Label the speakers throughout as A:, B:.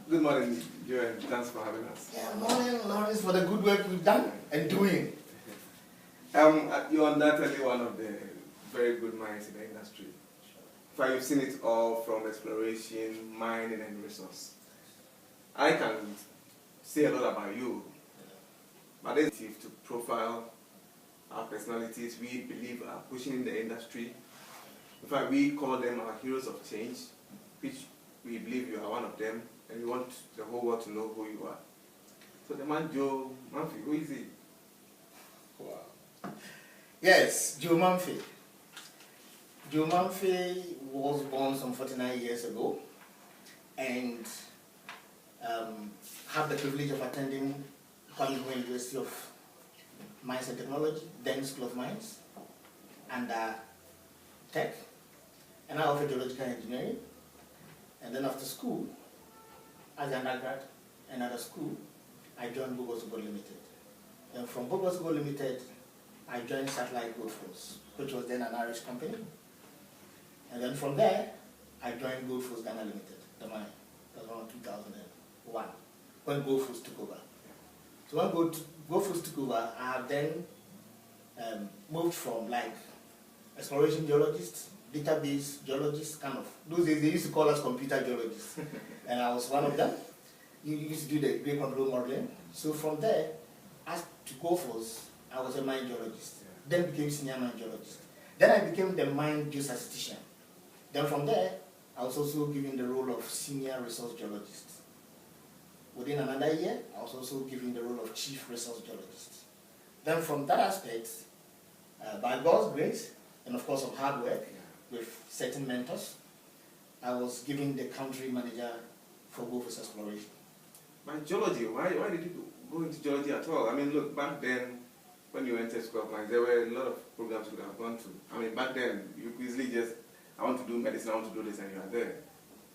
A: Good morning, Joe, thanks for having us.
B: Yeah, morning, Lawrence, for the good work we've done and doing.
A: You're undoubtedly one of the very good minds in the industry. In fact, you've seen it all from exploration, mining, and resource. I can say a lot about you, but it's to profile our personalities we believe are pushing in the industry. In fact, we call them our heroes of change, which we believe you are one of them, and we want the whole world to know who you are. So the man Djan Mamphey, who is he?
B: Wow. Yes, Djan Mamphey. Djan Mamphey was born some 49 years ago and had the privilege of attending University of Mines and Technology, then School of Mines, and Tech, and I offered geological engineering. And then after school, as an undergrad and at a school, I joined Gold Limited. And from Gold Limited, I joined Satellite Goldfields, which was then an Irish company. And then from there, I joined Goldfields Ghana Limited, the mine. That was around 2001, when Goldfields took over. So when Goldfields took over, I have then moved from like exploration geologist, database geologist, kind of. Those days they used to call us computer geologists, and I was one of them. You used to do the grade control modeling. So from there, as to Goldfields, I was a mine geologist. Then became senior mine geologist. Then I became the mine geostatistician. Then from there, I was also given the role of senior resource geologist. Within another year, I was also given the role of chief resource geologist. Then from that aspect, by God's grace, and of course of hard work, with certain mentors, I was given the country manager for Goldfields exploration.
A: But geology, why did you go into geology at all? I mean, look, back then, when you entered School of Mines, there were a lot of programs you could have gone to. I mean, back then, you could easily just, I want to do medicine, I want to do this, and you are there.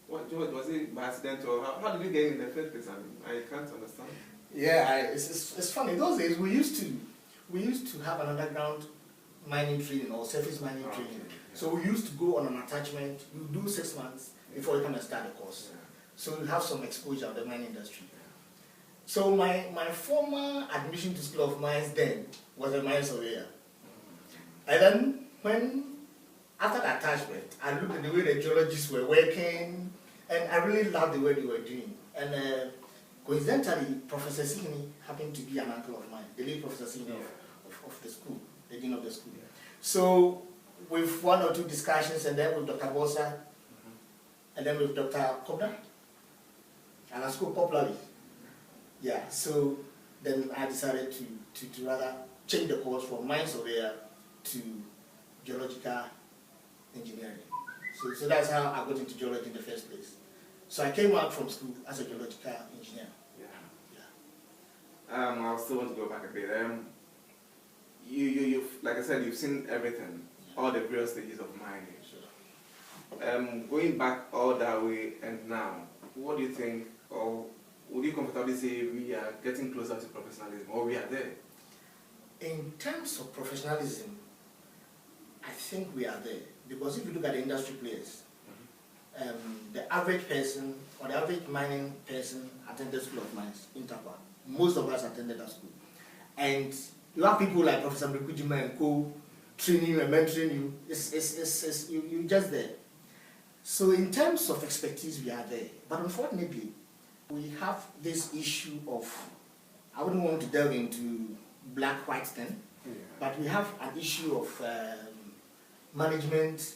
A: What, George, was it by accident, or how did you get in the first place? I mean, I can't understand.
B: Yeah, it's funny. Those days, we used to have an underground mining training or surface mining training.
A: Yeah.
B: So we used to go on an attachment. You do 6 months before you come and start the course.
A: Yeah.
B: So you have some exposure of the mining industry. So my former admission to School of Mines then was a mine surveyor. And then after the attachment, I looked at the way the geologists were working, and I really loved the way they were doing. And coincidentally, Professor Sini happened to be an uncle of mine, the late Professor Sini of the school, the dean of the school. So with one or two discussions, and then with Dr. Bosa, and then with Dr. Kobna, and I spoke popularly. Yeah, so then I decided to rather change the course from mine surveyor to geological engineering. So that's how I got into geology in the first place. So I came out from school as a geological engineer.
A: I still want to go back a bit. You've, like I said, you've seen everything, all the various stages of mining. Sure. Going back all that way and now, what do you think, or would you comfortably say we are getting closer to professionalism, or we are there?
B: In terms of professionalism, I think we are there. Because if you look at the industry players, the average person, or the average mining person attended School of Mines in Tapa. Most of us attended that school. And you have people like Professor Mrikujima and co training you and mentoring you. You're just there. So in terms of expertise, we are there. But unfortunately, we have this issue of, I wouldn't want to delve into black-white thing, but we have an issue of management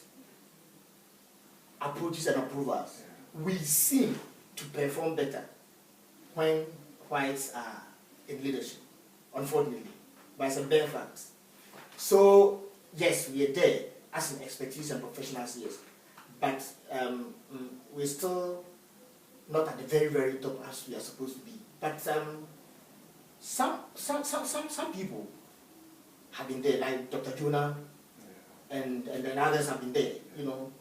B: approaches and approvals. We seem to perform better when whites are in leadership, unfortunately, but it's a bare fact. So yes, we are there as an expertise and professionals, yes, but we're still not at the very, very top as we are supposed to be. But some people have been there, like Dr. Jonah, and then others have been there. You know,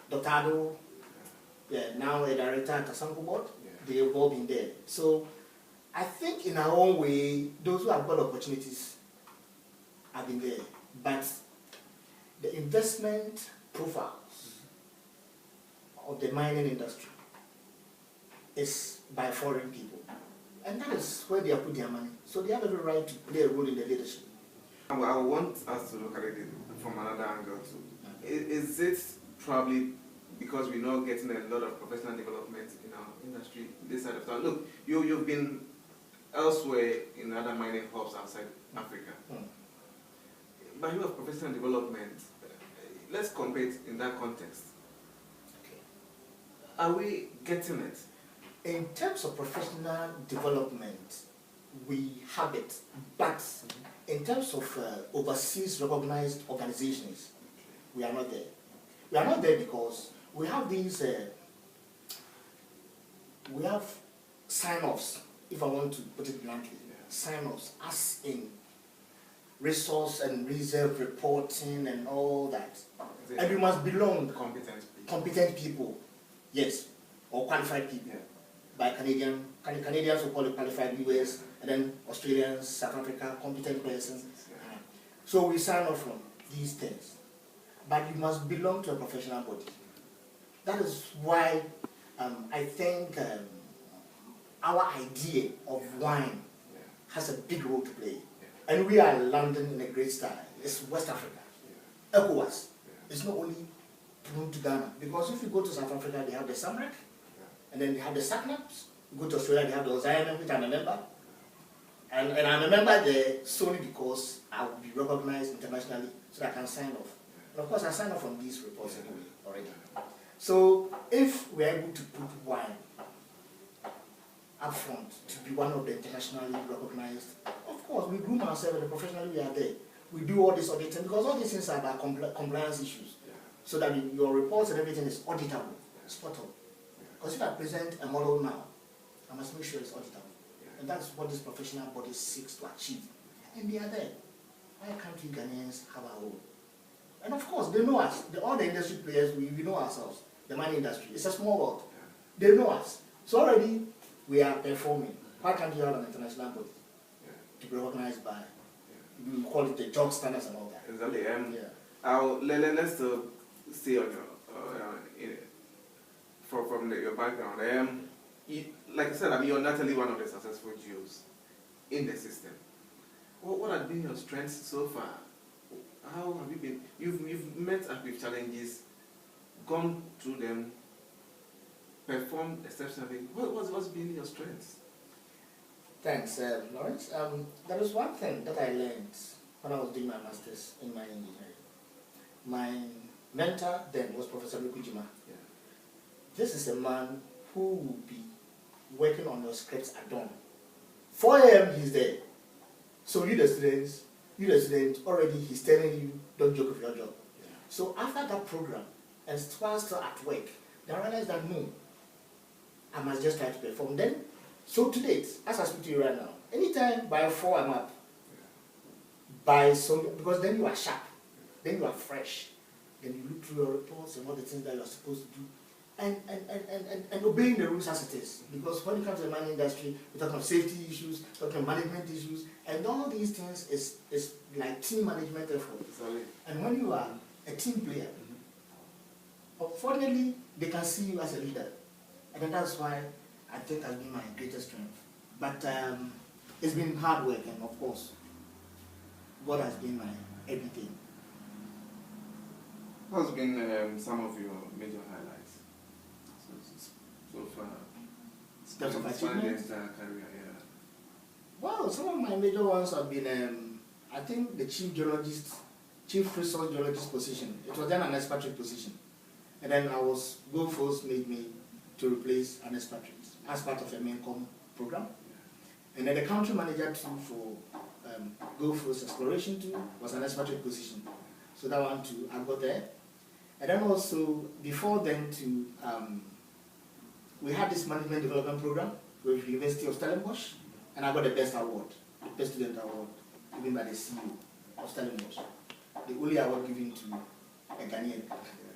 B: Dr. Ado, now a director at Asanko board. They've all been there. So I think in our own way, those who have got opportunities have been there. But the investment profiles of the mining industry is by foreign people. And that is where they have put their money. So they have every right to play a role in the leadership.
A: I want us to look at it from another angle too. Is it probably because we're not getting a lot of professional development in our industry this side of town? Look, you've been elsewhere in other mining hubs outside Africa. By way of professional development, let's compare it in that context.
B: Okay.
A: Are we getting it?
B: In terms of professional development, we have it, but in terms of overseas recognized organizations, we are not there. We are not there because we have these, we have sign-offs, if I want to put it bluntly, sign-offs, as in resource and reserve reporting and all that. And you must belong competent people, yes, or qualified people. Yeah. By Canadians will call it qualified, US, and then Australians, South Africa, competent persons. Yeah. So we sign off from these things. But you must belong to a professional body. That is why I think our idea of WAIMM has a big role to play. And we are landing in a great style. It's West Africa. ECOWAS. It's not only prone to Ghana. Because if you go to South Africa, they have the SAMREC, and then they have the SACNAPs. You go to Australia, they have the WAIMM, which I'm a member. And I'm a member there solely because I will be recognized internationally so that I can sign off. And of course, I signed off on these reports anyway already. So if we're able to put WAIMM up front to be one of the internationally recognized, of course, we groom ourselves and professionally we are there. We do all this auditing because all these things are about compliance issues. So that your reports and everything is auditable, spot on. Because if I present a model now, I must make sure it's auditable. And that's what this professional body seeks to achieve. And they are there. Why can't we Ghanaians have our own? And of course, they know us. All the industry players, we know ourselves. The mining industry, it's a small world. They know us. So already, we are performing. Why can't you have an international body to be recognized by, we call it the job standards and all that?
A: Exactly. Let's stay on your, from your background. Like I said, you're not only one of the successful Jews in the system. What have been your strengths so far? How have you been? You've met up with challenges, gone through them, performed exceptionally. What's been your strengths?
B: Thanks, Lawrence. There was one thing that I learned when I was doing my master's in mining engineering. My mentor then was Professor Lukujima. Yeah. This is a man who will be working on your scripts at dawn. 4 a.m. he's there. So you the student, already he's telling you, don't joke with your job. Yeah. So after that program, and while still at work, then I realized that no, I must just try to perform. Then, so to date, as I speak to you right now, anytime by 4 I'm up, because then you are sharp, then you are fresh, then you look through your reports and all the things that you are supposed to do, and obeying the rules as it is. Because when it comes to the mining industry, we're talking about safety issues, talking about management issues, and all these things is like team management effort. Sorry. And when you are a team player, unfortunately, they can see you as a leader. And then that's why I think has been my greatest strength. But it's been hard work, and of course, God has been my everything.
A: What has been some of your major highlights so far?
B: Steps of achievement?
A: Career, yeah.
B: Well, some of my major ones have been, I think, the chief resource geologist position. It was then an expatriate position. And then Gold Force made me to replace an expatriate as part of a MenCom program. And then the country manager too for Gold Force Exploration too was an expatriate position. So that one too, I got there. And then also, before then too, we had this management development program with the University of Stellenbosch, and I got the best award, the best student award, given by the CEO of Stellenbosch. The only award given to a Ghanaian.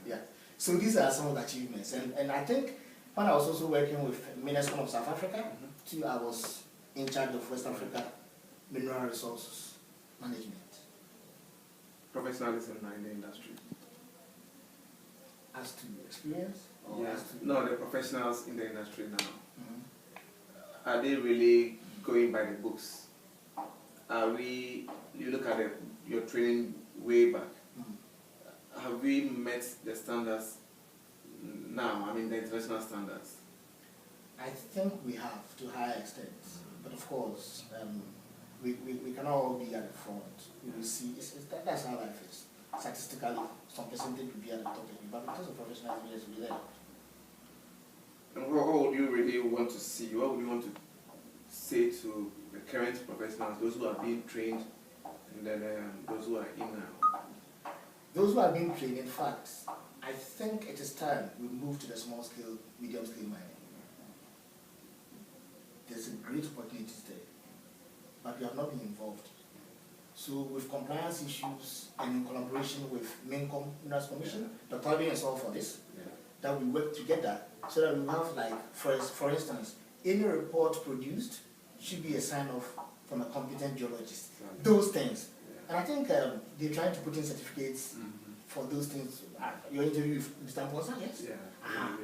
B: Yeah. So these are some of the achievements. And I think when I was also working with Mensah of South Africa, too, I was in charge of West Africa mineral resources management.
A: Professionalism in the industry.
B: As to experience? Or
A: yeah.
B: as to
A: No, the professionals in the industry now. are they really going by the books? You look at your training way back, have we met the standards now, I mean the international standards?
B: I think we have to a higher extent, but of course, we cannot all be at the front. We will see, that's how life is. Statistically, some percentage will be at the top, but in terms of professionalism, yes, we'll be there.
A: And what would you really want to see? What would you want to say to the current professionals, those who are being trained, and then those who are in now?
B: Those who are being trained, in fact, I think it is time we move to the small scale, medium scale mining. There's a great opportunities there, but we have not been involved. So with compliance issues and in collaboration with Minerals Commission, the Petroleum is all for this, that we work together so that we have, like, for instance, any report produced should be a sign off from a competent geologist. Those things. And I think they're trying to put in certificates for those things. Your interview with Mr. Mensah, yes?
A: Yeah.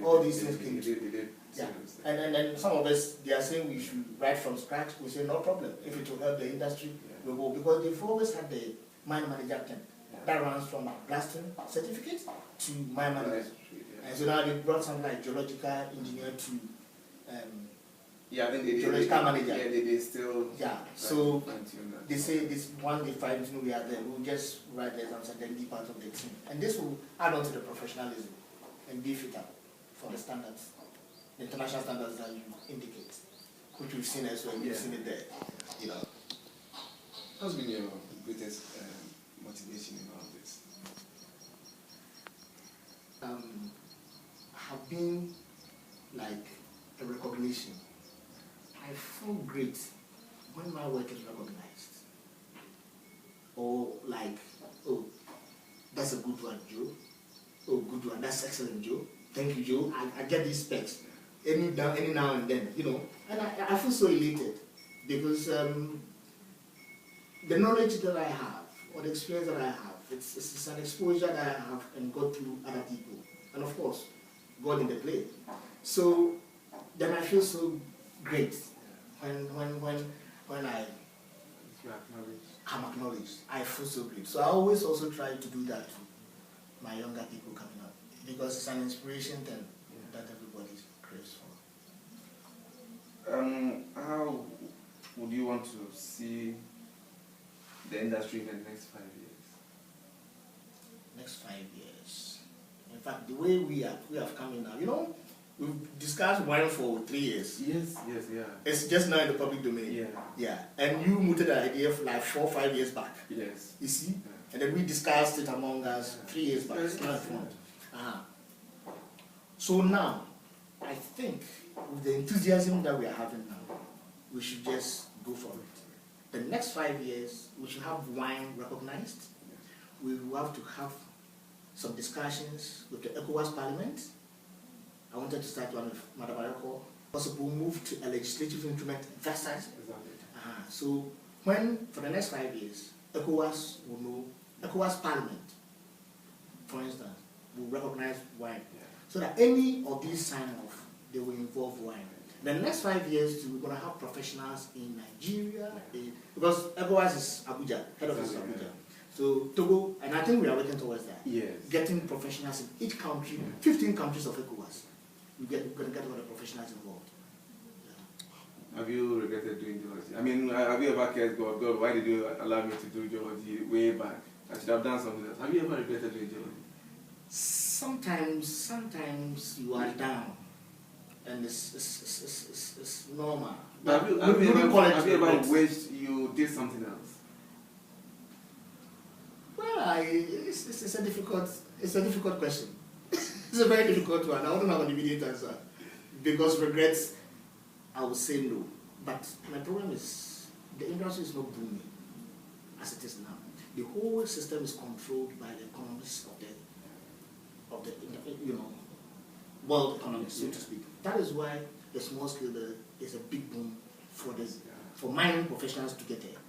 B: All these things came.
A: They did.
B: Yeah. And then some of us, they are saying we should write from scratch. We say no problem. If it will help the industry, we will. Because they've always had the mine manager team that runs from blasting certificate to mine manager. And so now they brought something like geological engineer to
A: I think they
B: geological manager.
A: Yeah, they still.
B: Yeah. So they say this one they find we are there. We'll just write the exams and then be part of the team. And this will add on to the professionalism and beef it up for the standards, the international standards that you indicate, which we've seen elsewhere. We've seen it there. You know.
A: What's been your greatest motivation in all this?
B: Have been like a recognition. I feel great when my work is recognized. Or like, oh, that's a good one, Joe. Oh, good one, that's excellent, Joe. Thank you, Joe. I get these specs any now and then, you know. And I feel so elated because the knowledge that I have, or the experience that I have, it's an exposure that I have and got through other people. And of course, God in the play. So then I feel so great when I'm acknowledged. I feel so great. So I always also try to do that to my younger people coming up because it's an inspiration thing that everybody craves for.
A: How would you want to see the industry in the next 5 years?
B: Next 5 years. In fact, the way we have come in now, you know, we've discussed WAIMM for 3 years.
A: Yes, yeah.
B: It's just now in the public domain. Yeah. And you mooted the idea for like 4 or 5 years back.
A: Yes.
B: You see? And then we discussed it among us 3 years back. It's not front. So now, I think with the enthusiasm that we are having now, we should just go for it. The next 5 years, we should have WAIMM recognized. We will have to have some discussions with the ECOWAS Parliament. I wanted to start one with Madam Areko. Possible move to a legislative instrument versus. So when, for the next 5 years, ECOWAS will know, ECOWAS Parliament, for instance, will recognize WAIMM. So that any of these sign-off, they will involve WAIMM. The next 5 years, we're going to have professionals in Nigeria, because ECOWAS is Abuja, head office is Abuja. So Togo, and I think we are working towards that.
A: Yes.
B: Getting professionals in each country, 15 countries of ECOWAS. We're going to get all the professionals involved.
A: Have you regretted doing geology? I mean, have you ever cared, God, why did you allow me to do geology way back? I should have done something else. Have you ever regretted doing geology?
B: Sometimes you are down, and it's normal.
A: Have you ever wished you did something else?
B: Well, it's a difficult question. It's a very difficult one. I don't have an immediate answer because regrets, I would say no. But my problem is the industry is not booming as it is now. The whole system is controlled by the economists of the world economy, so to speak. That is why the small scale is a big boom for mining professionals to get there.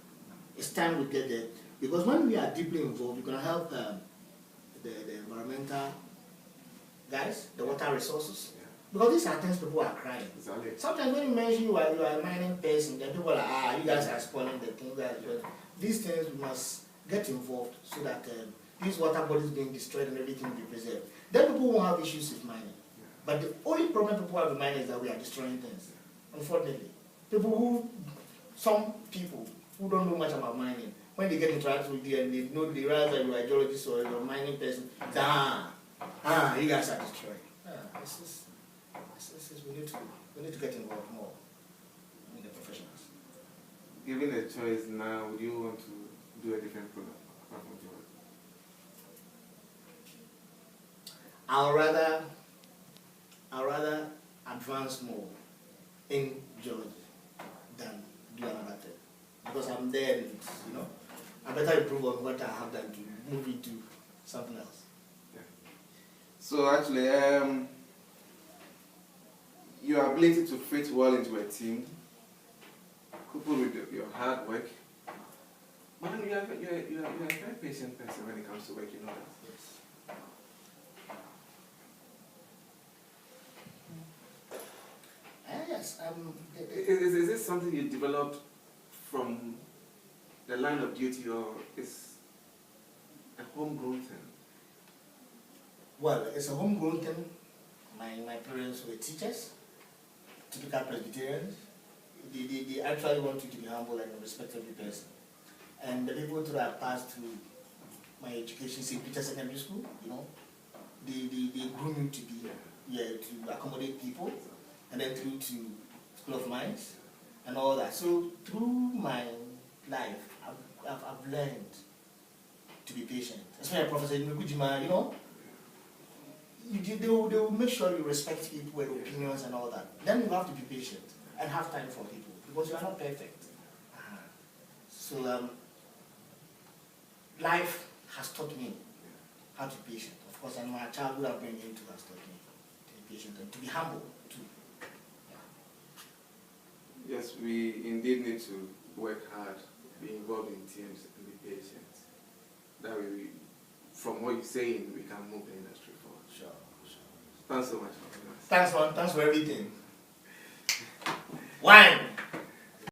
B: It's time we get there because when we are deeply involved, we're going to help the environmental guys, the water resources. Because these are things people are crying.
A: Exactly.
B: Sometimes when you mention you are a mining person, then people are like, you guys are spoiling the thing. These things we must get involved so that these water bodies being destroyed and everything will be preserved. Then people won't have issues with mining.
A: Yeah.
B: But the only problem people have with mining is that we are destroying things. Unfortunately, some people who don't know much about mining, when they get interacted with you and they know they realize that you are a geologist or you're a mining person, you guys are destroying. We need to get involved more in the professionals.
A: Given a choice now, would you want to do a different product apart from geology?
B: I'll rather advance more in geology than do another thing. Because I'm there and I better improve on what I have than to move into something else.
A: Yeah. So actually, your ability to fit well into a team, coupled with your hard work, man, you're a very patient person when it comes to work, you know that.
B: Yes.
A: Is this something you developed from the line of duty, or is a homegrown thing?
B: Well, it's a homegrown thing. My parents were teachers, typical Presbyterians. They actually want you to be humble and a respectful person. And the people who I passed through my education, St. Peter's Secondary School, they grew me to be to accommodate people, and then through to School of Mines and all that. So through my life, I've learned to be patient. Especially Professor Nukujima, they will make sure you respect people and opinions and all that. Then you have to be patient and have time for people because you are not perfect. So life has taught me how to be patient. Of course, and my childhood upbringing too has taught me to be patient and to be humble too. Yeah.
A: Yes, we indeed need to work hard, be involved in teams, and be patient. That way, from what you're saying, we can move the industry forward.
B: Sure.
A: Thanks so much for coming.
B: Thanks, man. Thanks for everything. WAIMM.